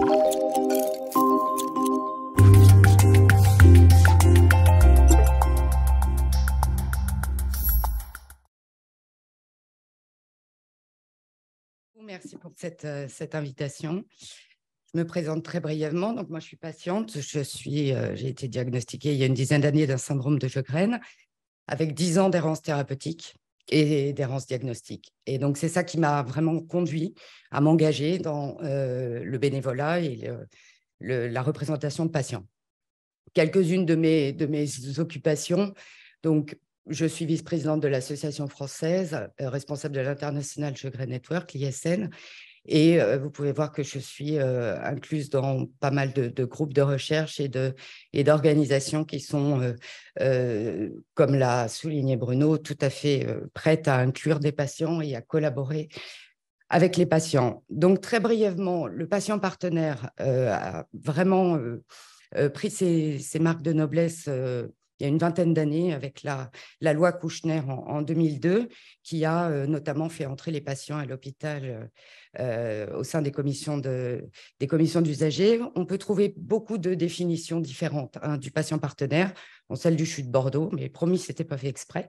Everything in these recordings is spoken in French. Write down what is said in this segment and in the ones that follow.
Merci pour cette invitation. Je me présente très brièvement. Donc, moi, je suis patiente. J'ai été diagnostiquée il y a une dizaine d'années d'un syndrome de Sjögren avec 10 ans d'errance thérapeutique et d'errance diagnostique. Et donc, c'est ça qui m'a vraiment conduit à m'engager dans le bénévolat et la représentation de patients. Quelques-unes de mes occupations. Donc, je suis vice-présidente de l'association française, responsable de l'International Sjögren Network, l'ISN. Et vous pouvez voir que je suis incluse dans pas mal de groupes de recherche et d'organisations qui sont, comme l'a souligné Bruno, tout à fait prêtes à inclure des patients et à collaborer avec les patients. Donc, très brièvement, le patient partenaire a vraiment pris ses marques de noblesse il y a une vingtaine d'années avec la loi Kouchner en 2002, qui a notamment fait entrer les patients à l'hôpital au sein des commissions d'usagers. On peut trouver beaucoup de définitions différentes du patient partenaire, celle du CHU de Bordeaux, mais promis, ce n'était pas fait exprès,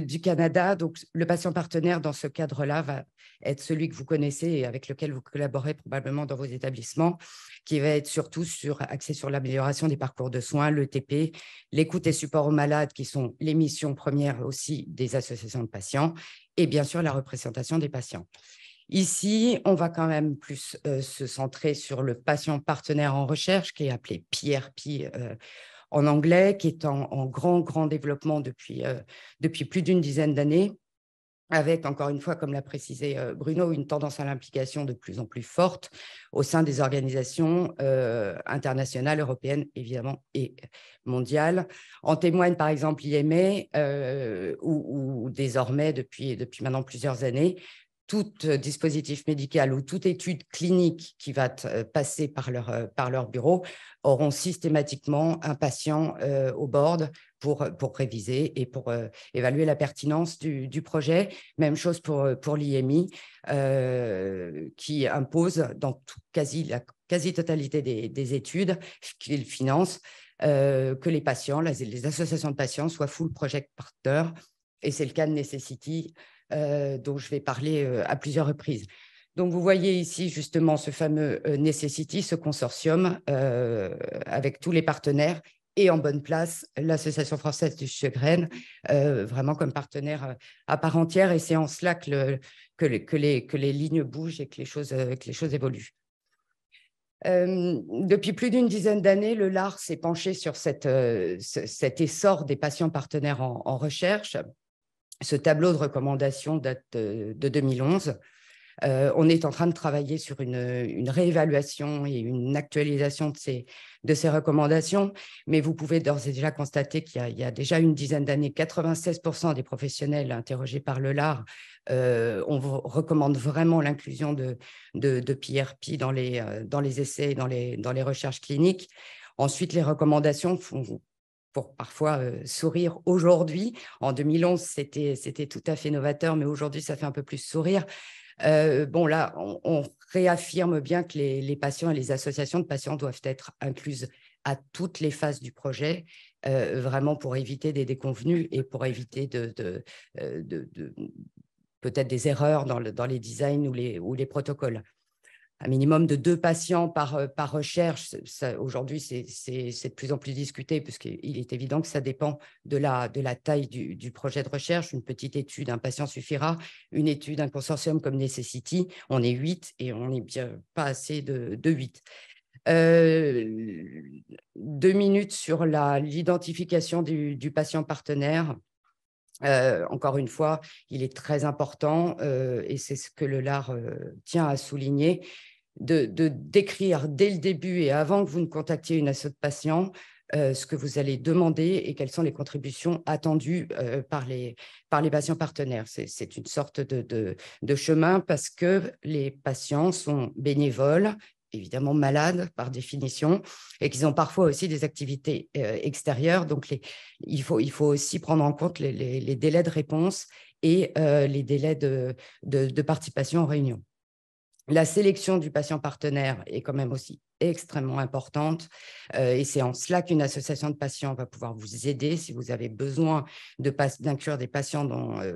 du Canada. Donc, le patient partenaire, dans ce cadre-là, va être celui que vous connaissez et avec lequel vous collaborez probablement dans vos établissements, qui va être surtout axé sur l'amélioration des parcours de soins, l'ETP, l'écoute et support aux malades, qui sont les missions premières aussi des associations de patients, et bien sûr la représentation des patients. Ici, on va quand même plus se centrer sur le patient partenaire en recherche, qui est appelé PRP en anglais, qui est en grand développement depuis plus d'une dizaine d'années, avec, encore une fois, comme l'a précisé Bruno, une tendance à l'implication de plus en plus forte au sein des organisations internationales, européennes, évidemment, et mondiales. En témoigne, par exemple, l'IMA, où désormais, depuis maintenant plusieurs années, tout dispositif médical ou toute étude clinique qui va passer par leur bureau auront systématiquement un patient au board pour réviser et pour évaluer la pertinence du projet. Même chose pour l'IMI, qui impose dans la quasi-totalité des études qu'il finance que les patients, les associations de patients soient full project partner, et c'est le cas de Necessity, dont je vais parler à plusieurs reprises. Donc, vous voyez ici justement ce fameux Necessity, ce consortium avec tous les partenaires et en bonne place l'Association française du Sjögren, vraiment comme partenaire à part entière. Et c'est en cela que les lignes bougent et que les choses évoluent. Depuis plus d'une dizaine d'années, le LAR s'est penché sur cet essor des patients partenaires en recherche. Ce tableau de recommandations date de 2011. On est en train de travailler sur une réévaluation et une actualisation de ces recommandations, mais vous pouvez d'ores et déjà constater qu'il y a déjà une dizaine d'années, 96% des professionnels interrogés par le LAR on recommande vraiment l'inclusion de PRP dans les essais et dans les recherches cliniques. Ensuite, les recommandations font pour parfois sourire aujourd'hui. En 2011, c'était tout à fait novateur, mais aujourd'hui, ça fait un peu plus sourire. Bon, là, on réaffirme bien que les patients et les associations de patients doivent être incluses à toutes les phases du projet, vraiment pour éviter des déconvenues et pour éviter peut-être des erreurs dans les designs ou les protocoles. Un minimum de 2 patients par recherche, aujourd'hui, c'est de plus en plus discuté, puisqu'il est évident que ça dépend de la taille du projet de recherche. Une petite étude, un patient suffira. Une étude, un consortium comme Necessity, on est 8 et on n'est bien pas assez de 8. 2 minutes sur l'identification du patient partenaire. Encore une fois, il est très important, et c'est ce que le LAR tient à souligner, de décrire dès le début et avant que vous ne contactiez une asso de patients ce que vous allez demander et quelles sont les contributions attendues par les patients partenaires. C'est une sorte de chemin, parce que les patients sont bénévoles, évidemment malades par définition, et qu'ils ont parfois aussi des activités extérieures. Donc, il faut aussi prendre en compte les délais de réponse et les délais de participation aux réunions. La sélection du patient partenaire est quand même aussi extrêmement importante et c'est en cela qu'une association de patients va pouvoir vous aider. Si vous avez besoin d'inclure des patients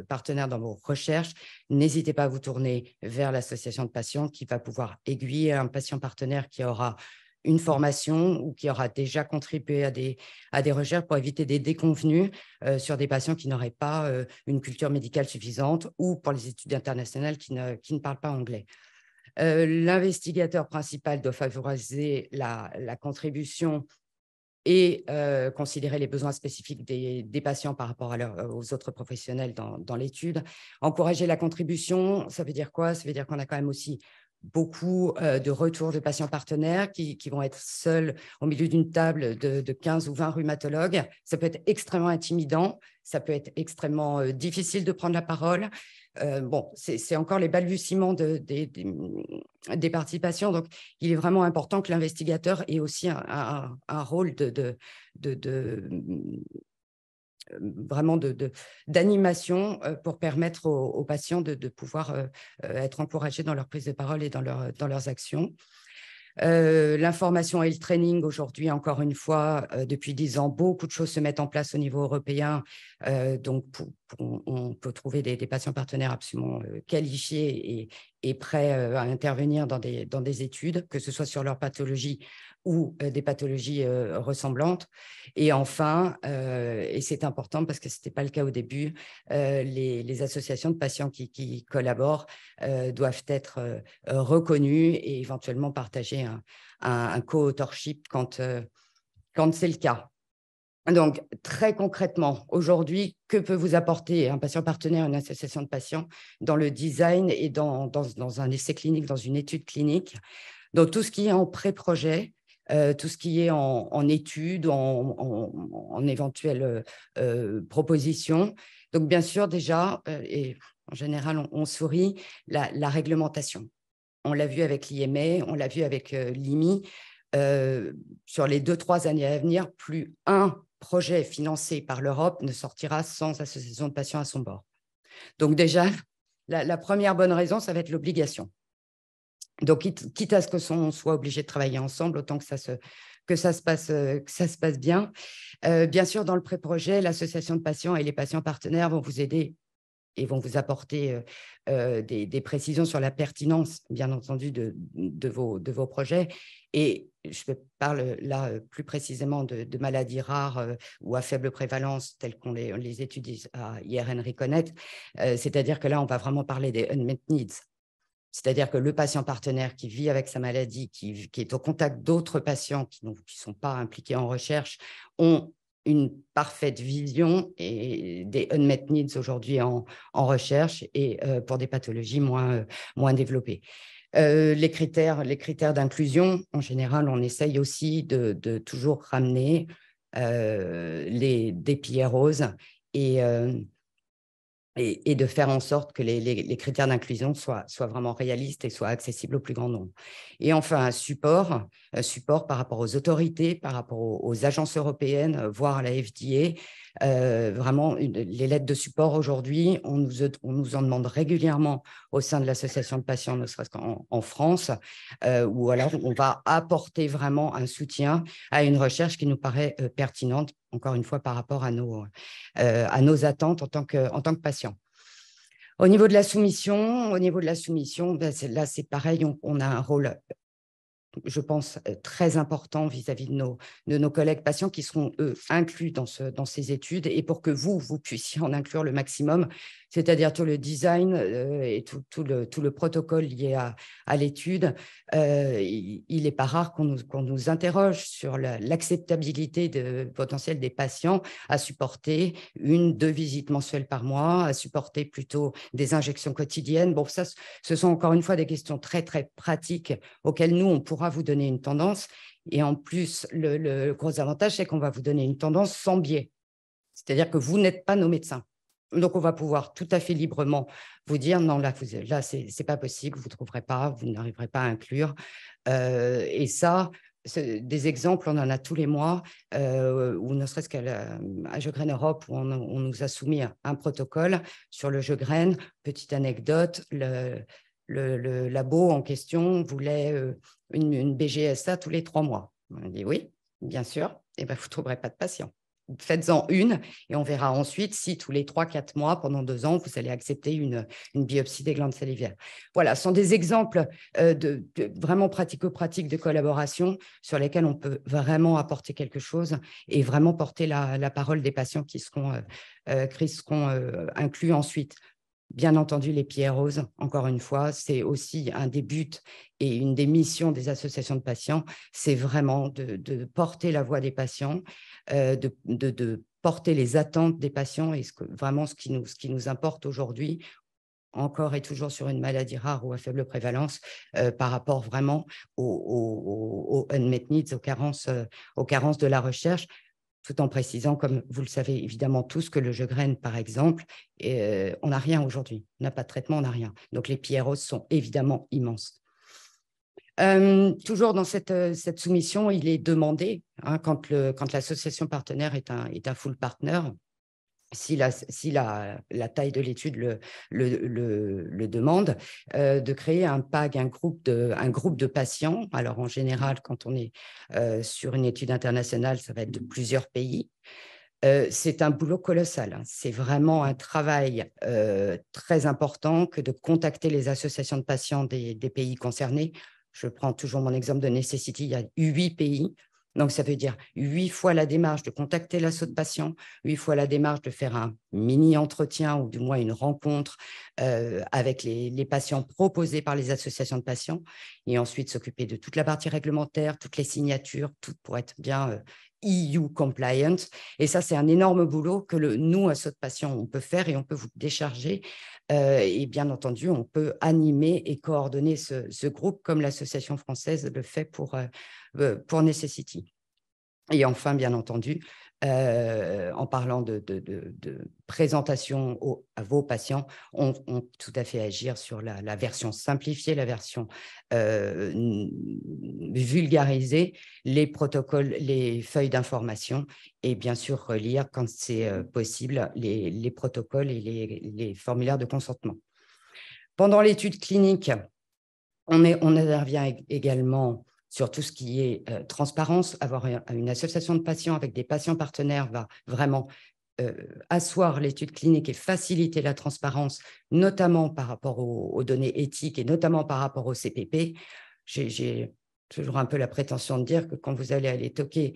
partenaires dans vos recherches, n'hésitez pas à vous tourner vers l'association de patients qui va pouvoir aiguiller un patient partenaire qui aura une formation ou qui aura déjà contribué à des recherches pour éviter des déconvenues sur des patients qui n'auraient pas une culture médicale suffisante ou pour les études internationales qui ne parlent pas anglais. L'investigateur principal doit favoriser la contribution et considérer les besoins spécifiques des patients par rapport aux autres professionnels dans l'étude. Encourager la contribution, ça veut dire quoi? Ça veut dire qu'on a quand même aussi beaucoup de retours de patients partenaires qui vont être seuls au milieu d'une table de 15 ou 20 rhumatologues. Ça peut être extrêmement intimidant, ça peut être extrêmement difficile de prendre la parole. Bon, c'est encore les balbutiements des participations. Donc, il est vraiment important que l'investigateur ait aussi un rôle vraiment d'animation pour permettre aux patients de pouvoir être encouragés dans leur prise de parole et dans leurs actions. L'information et le training aujourd'hui, encore une fois, depuis 10 ans, beaucoup de choses se mettent en place au niveau européen. Donc, on peut trouver des patients partenaires absolument qualifiés et prêts à intervenir dans des études, que ce soit sur leur pathologie ou des pathologies ressemblantes. Et enfin, et c'est important parce que ce n'était pas le cas au début, les associations de patients qui collaborent doivent être reconnues et éventuellement partager un co-authorship quand c'est le cas. Donc, très concrètement, aujourd'hui, que peut vous apporter un patient partenaire, une association de patients dans le design et dans un essai clinique, dans une étude clinique? Donc, tout ce qui est en pré-projet, tout ce qui est en études, en éventuelles propositions. Donc, bien sûr, déjà, et en général, on sourit, la réglementation. On l'a vu avec l'IMA, on l'a vu avec l'IMI. Sur les 2-3 années à venir, plus un projet financé par l'Europe ne sortira sans association de patients à son bord. Donc déjà, la première bonne raison, ça va être l'obligation. Donc, quitte à ce qu'on soit obligé de travailler ensemble, autant que ça se passe bien. Bien sûr, dans le pré-projet, l'association de patients et les patients partenaires vont vous aider et vont vous apporter des précisions sur la pertinence, bien entendu, de vos projets. Et je parle là plus précisément de maladies rares ou à faible prévalence, telles qu'on les étudie à IRN Reconnect. C'est-à-dire que là, on va vraiment parler des unmet needs. C'est-à-dire que le patient partenaire qui vit avec sa maladie, qui est au contact d'autres patients qui ne sont pas impliqués en recherche, ont une parfaite vision et des unmet needs aujourd'hui en recherche et pour des pathologies moins développées. Les critères d'inclusion, en général, on essaye aussi de toujours ramener des PROs et de faire en sorte que les critères d'inclusion soient vraiment réalistes et soient accessibles au plus grand nombre. Et enfin, un support par rapport aux autorités, par rapport aux agences européennes, voire à la FDA. Vraiment, les lettres de support aujourd'hui, on nous en demande régulièrement au sein de l'association de patients, ne serait-ce qu'en France, où alors on va apporter vraiment un soutien à une recherche qui nous paraît pertinente, encore une fois, par rapport à nos attentes en tant que patients. Au niveau de la soumission, là, c'est pareil, on a un rôle, je pense, très important vis-à-vis de nos collègues patients qui seront, eux, inclus dans ces études et pour que vous puissiez en inclure le maximum, c'est-à-dire tout le design et tout le protocole lié à l'étude. Il n'est pas rare qu'on nous interroge sur l'acceptabilité potentielle des patients à supporter 1-2 visites mensuelles par mois, à supporter plutôt des injections quotidiennes. Bon, ça, ce sont encore une fois des questions très, très pratiques auxquelles nous, on pourra vous donner une tendance. Et en plus, le gros avantage, c'est qu'on va vous donner une tendance sans biais. C'est-à-dire que vous n'êtes pas nos médecins. Donc, on va pouvoir tout à fait librement vous dire non, là, ce n'est pas possible, vous ne trouverez pas, vous n'arriverez pas à inclure. Et ça, des exemples, on en a tous les mois, ou ne serait-ce qu'à Sjögren Europe, où on nous a soumis un protocole sur le Sjögren. Petite anecdote, le labo en question voulait une BGSA tous les 3 mois. On a dit oui, bien sûr, et ben, vous ne trouverez pas de patient. Faites-en une et on verra ensuite si tous les 3-4 mois, pendant 2 ans, vous allez accepter une biopsie des glandes salivaires. Voilà, ce sont des exemples vraiment pratico-pratiques de collaboration sur lesquels on peut vraiment apporter quelque chose et vraiment porter la parole des patients qui seront inclus ensuite. Bien entendu, les pieds roses, encore une fois, c'est aussi un des buts et une des missions des associations de patients, c'est vraiment de porter la voix des patients, de porter les attentes des patients et vraiment ce qui nous importe aujourd'hui, encore et toujours sur une maladie rare ou à faible prévalence, par rapport vraiment aux unmet needs, aux carences de la recherche, tout en précisant, comme vous le savez évidemment tous, que le Sjögren, par exemple, on n'a rien aujourd'hui. On n'a pas de traitement, on n'a rien. Donc, les PROs sont évidemment immenses. Toujours dans cette soumission, il est demandé, quand l'association partenaire est un full partner, si la taille de l'étude le demande, de créer un PAG, un groupe de patients. Alors, en général, quand on est sur une étude internationale, ça va être de plusieurs pays. C'est un boulot colossal. C'est vraiment un travail très important que de contacter les associations de patients des pays concernés. Je prends toujours mon exemple de Necessity, il y a 8 pays. Donc, ça veut dire 8 fois la démarche de contacter l'asso de patients, 8 fois la démarche de faire un mini-entretien ou du moins une rencontre avec les patients proposés par les associations de patients et ensuite s'occuper de toute la partie réglementaire, toutes les signatures, tout pour être bien EU compliant. Et ça, c'est un énorme boulot que nous, asso de patients, on peut faire et on peut vous décharger. Et bien entendu, on peut animer et coordonner ce groupe comme l'association française le fait pour Necessity. Et enfin, bien entendu, en parlant de présentation à vos patients, on peut tout à fait agir sur la version simplifiée, la version vulgarisée, les protocoles, les feuilles d'information et bien sûr relire quand c'est possible les protocoles et les formulaires de consentement. Pendant l'étude clinique, on intervient également sur tout ce qui est transparence. Avoir une association de patients avec des patients partenaires va vraiment asseoir l'étude clinique et faciliter la transparence, notamment par rapport aux données éthiques et notamment par rapport au CPP. J'ai toujours un peu la prétention de dire que quand vous allez aller toquer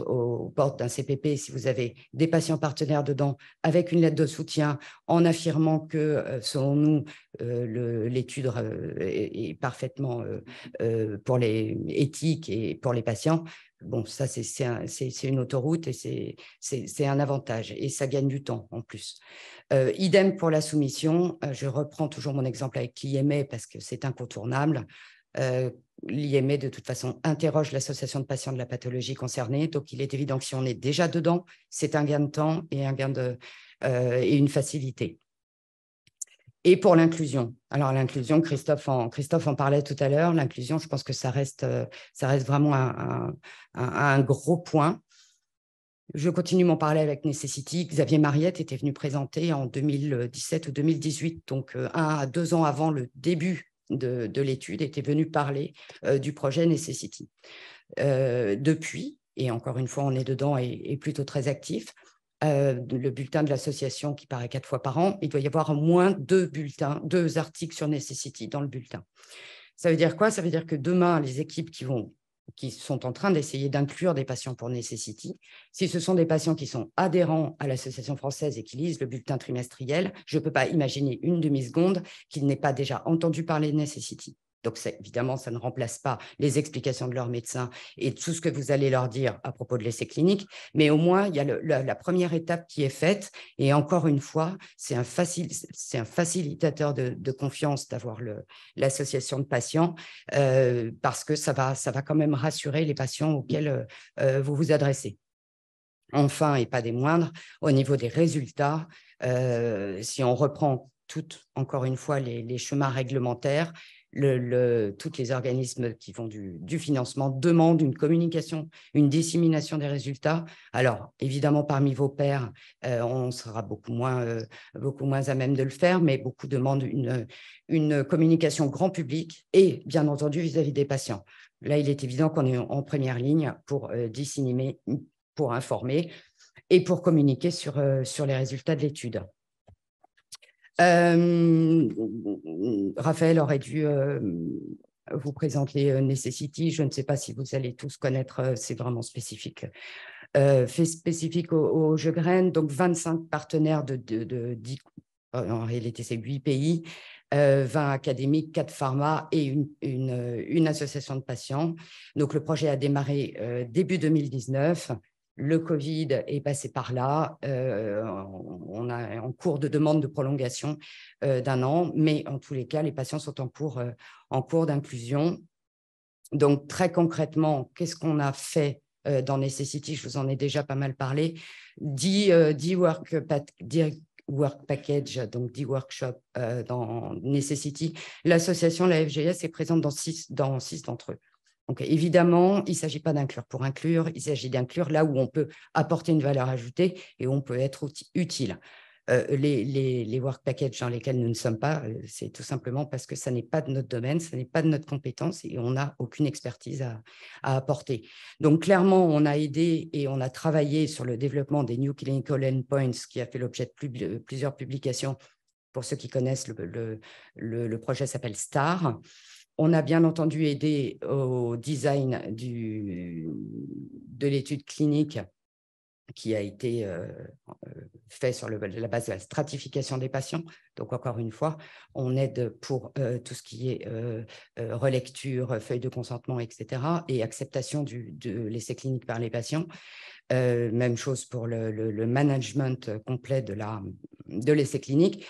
aux portes d'un CPP, si vous avez des patients partenaires dedans avec une lettre de soutien en affirmant que, selon nous, l'étude est parfaitement pour les éthiques et pour les patients, bon, ça, c'est une autoroute et c'est un avantage et ça gagne du temps en plus. Idem pour la soumission, je reprends toujours mon exemple avec l'IME parce que c'est incontournable. L'IME, de toute façon, interroge l'association de patients de la pathologie concernée. Donc, il est évident que si on est déjà dedans, c'est un gain de temps et et une facilité. Et pour l'inclusion. Alors, l'inclusion, Christophe en parlait tout à l'heure. L'inclusion, je pense que ça reste vraiment un gros point. Je continue m'en parler avec Necessity. Xavier Mariette était venu présenter en 2017 ou 2018, donc 1 à 2 ans avant le début de l'étude, était venu parler du projet Necessity. Depuis, et encore une fois, on est dedans et plutôt très actif, le bulletin de l'association qui paraît 4 fois par an, il doit y avoir au moins 2 articles sur Necessity dans le bulletin. Ça veut dire quoi? Ça veut dire que demain, les équipes qui sont en train d'essayer d'inclure des patients pour Necessity, si ce sont des patients qui sont adhérents à l'association française et qui lisent le bulletin trimestriel, je ne peux pas imaginer une demi-seconde qu'ils n'aient pas déjà entendu parler de Necessity. Donc, évidemment, ça ne remplace pas les explications de leur médecin et tout ce que vous allez leur dire à propos de l'essai clinique, mais au moins, il y a la première étape qui est faite. Et encore une fois, c'est un facilitateur de confiance d'avoir l'association de patients parce que ça va quand même rassurer les patients auxquels vous vous adressez. Enfin, et pas des moindres, au niveau des résultats, si on reprend encore une fois les chemins réglementaires, tous les organismes qui font du financement demandent une communication, une dissémination des résultats. Alors, évidemment, parmi vos pairs, on sera beaucoup moins à même de le faire, mais beaucoup demandent une communication grand public et, bien entendu, vis-à-vis des patients. Là, il est évident qu'on est en première ligne pour disséminer, pour informer et pour communiquer sur les résultats de l'étude. Raphaël aurait dû vous présenter Necessity. Je ne sais pas si vous allez tous connaître, c'est vraiment spécifique. Fait spécifique au Sjögren, donc 25 partenaires en réalité c'est 8 pays, 20 académiques, 4 pharma et une association de patients. Donc le projet a démarré début 2019. Le Covid est passé par là. On est en cours de demande de prolongation d'1 an, mais en tous les cas, les patients sont en cours d'inclusion. Donc, très concrètement, qu'est-ce qu'on a fait dans Necessity? Je vous en ai déjà pas mal parlé. 10 work package, donc 10 workshops dans Necessity. L'association, la FGS, est présente dans 6 d'entre eux. Donc, évidemment, il ne s'agit pas d'inclure pour inclure, il s'agit d'inclure là où on peut apporter une valeur ajoutée et où on peut être utile. Les work packages dans lesquels nous ne sommes pas, c'est tout simplement parce que ça n'est pas de notre domaine, ça n'est pas de notre compétence et on n'a aucune expertise à apporter. Donc, clairement, on a aidé et on a travaillé sur le développement des New Clinical Endpoints qui a fait l'objet de plusieurs publications. Pour ceux qui connaissent, le projet s'appelle STAR. On a bien entendu aidé au design de l'étude clinique qui a été fait sur la base de la stratification des patients. Donc, encore une fois, on aide pour tout ce qui est relecture, feuille de consentement, etc. et acceptation de l'essai clinique par les patients. Même chose pour le management complet de l'essai clinique.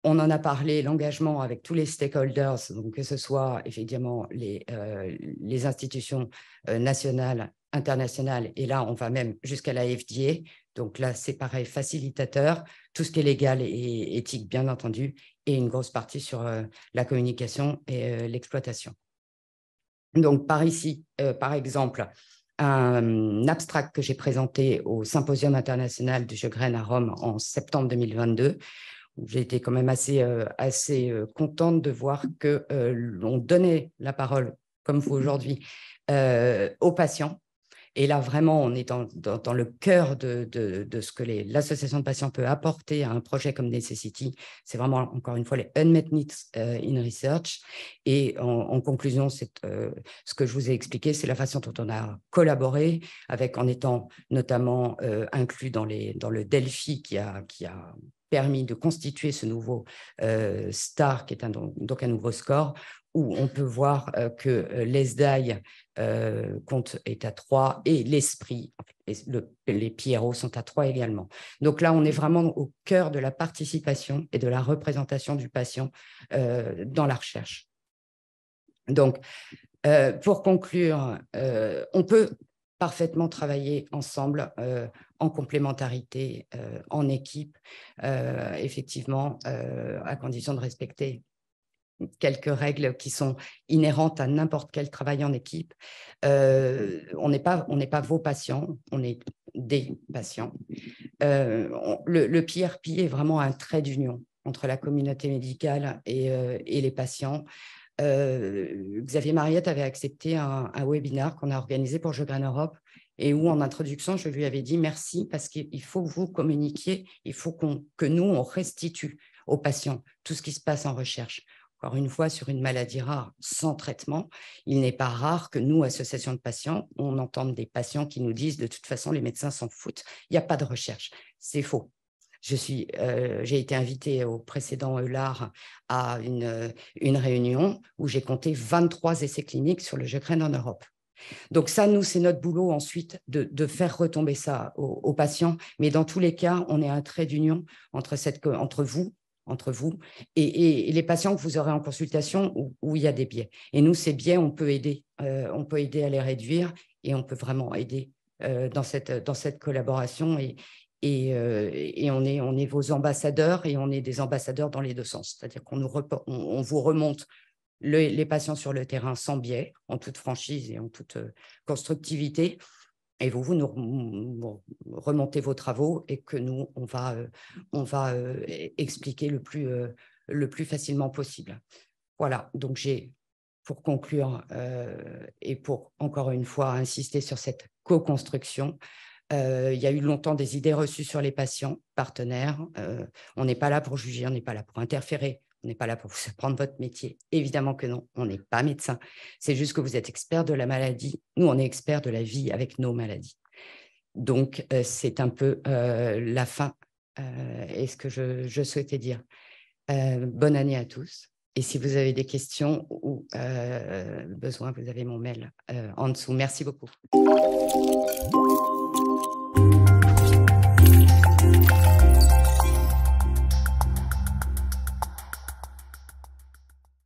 On en a parlé, l'engagement avec tous les stakeholders, donc que ce soit effectivement les institutions nationales, internationales, et là, on va même jusqu'à la FDA. Donc là, c'est pareil, facilitateur, tout ce qui est légal et éthique, bien entendu, et une grosse partie sur la communication et l'exploitation. Donc, par ici, par exemple, un abstract que j'ai présenté au Symposium international du Sjögren à Rome en septembre 2022, j'ai été quand même assez contente de voir qu'on donnait la parole, comme vous aujourd'hui, aux patients. Et là, vraiment, on est dans le cœur de ce que l'association de patients peut apporter à un projet comme Necessity. C'est vraiment, encore une fois, les unmet needs in research. Et en conclusion, ce que je vous ai expliqué, c'est la façon dont on a collaboré, en étant notamment inclus dans le Delphi qui a permis de constituer ce nouveau STAR, qui est donc un nouveau score, où on peut voir que l'ESDAI est à 3 et l'esprit, les PRO sont à 3 également. Donc là, on est vraiment au cœur de la participation et de la représentation du patient dans la recherche. Donc, pour conclure, on peut parfaitement travailler ensemble en complémentarité, en équipe, effectivement, à condition de respecter quelques règles qui sont inhérentes à n'importe quel travail en équipe. On n'est pas vos patients, on est des patients. Le PRP est vraiment un trait d'union entre la communauté médicale et les patients. Xavier Mariette avait accepté un webinaire qu'on a organisé pour Sjögren Europe et où, en introduction, je lui avais dit merci parce qu'il faut que vous communiquiez, il faut que nous, on restitue aux patients tout ce qui se passe en recherche. Encore une fois, sur une maladie rare sans traitement, il n'est pas rare que nous, associations de patients, on entende des patients qui nous disent de toute façon, les médecins s'en foutent, il n'y a pas de recherche. C'est faux. J'ai été invitée au précédent EULAR à une réunion où j'ai compté 23 essais cliniques sur le Sjögren en Europe. Donc ça, nous, c'est notre boulot ensuite de faire retomber ça aux patients. Mais dans tous les cas, on est un trait d'union entre vous et les patients que vous aurez en consultation où il y a des biais. Et nous, ces biais, on peut aider à les réduire et on peut vraiment aider dans cette collaboration et on est vos ambassadeurs et on est des ambassadeurs dans les deux sens. C'est-à-dire qu'on vous remonte les patients sur le terrain sans biais, en toute franchise et en toute constructivité. Et vous nous remontez vos travaux et que nous, on va expliquer le plus facilement possible. Voilà, donc pour conclure et pour encore une fois insister sur cette co-construction, il y a eu longtemps des idées reçues sur les patients, partenaires. On n'est pas là pour juger, on n'est pas là pour interférer, on n'est pas là pour vous apprendre votre métier. Évidemment que non, on n'est pas médecin. C'est juste que vous êtes expert de la maladie. Nous, on est experts de la vie avec nos maladies. Donc, c'est un peu la fin et ce que je souhaitais dire. Bonne année à tous. Et si vous avez des questions ou besoin, vous avez mon mail en dessous. Merci beaucoup.